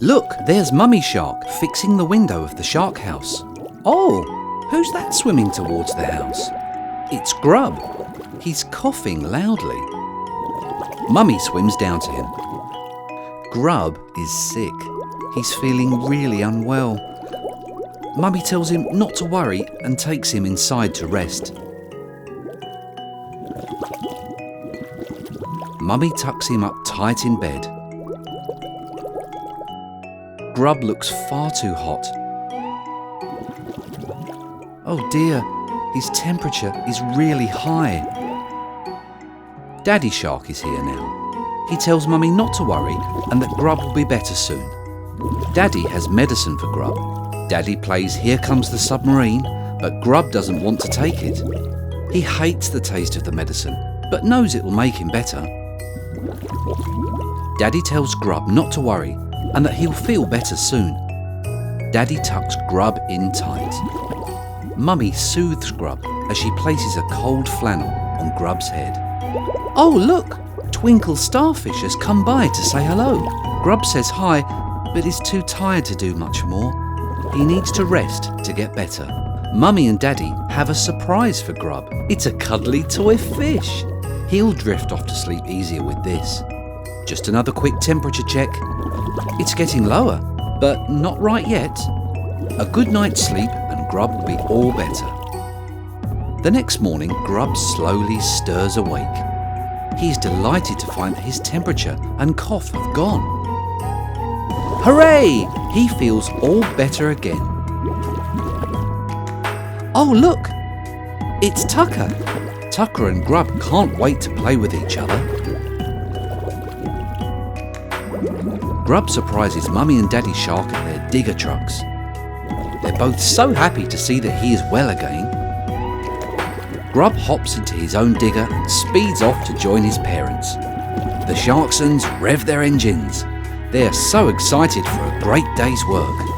Look, there's Mummy Shark fixing the window of the shark house. Oh, who's that swimming towards the house? It's Grub. He's coughing loudly. Mummy swims down to him. Grub is sick. He's feeling really unwell. Mummy tells him not to worry and takes him inside to rest. Mummy tucks him up tight in bed. Grub looks far too hot. Oh dear, his temperature is really high. Daddy Shark is here now. He tells Mummy not to worry and that Grub will be better soon. Daddy has medicine for Grub. Daddy plays Here Comes the Submarine, but Grub doesn't want to take it. He hates the taste of the medicine, but knows it will make him better. Daddy tells Grub not to worry and that he'll feel better soon. Daddy tucks Grub in tight. Mummy soothes Grub as she places a cold flannel on Grub's head. Oh look! Twinkle Starfish has come by to say hello. Grub says hi, but is too tired to do much more. He needs to rest to get better. Mummy and Daddy have a surprise for Grub. It's a cuddly toy fish. He'll drift off to sleep easier with this. Just another quick temperature check. It's getting lower, but not right yet. A good night's sleep and Grub will be all better. The next morning, Grub slowly stirs awake. He's delighted to find that his temperature and cough have gone. Hooray! He feels all better again. Oh look! It's Tucker! Tucker and Grub can't wait to play with each other. Grub surprises Mummy and Daddy Shark at their digger trucks. They're both so happy to see that he is well again. Grub hops into his own digger and speeds off to join his parents. The Sharksons rev their engines. They are so excited for a great day's work.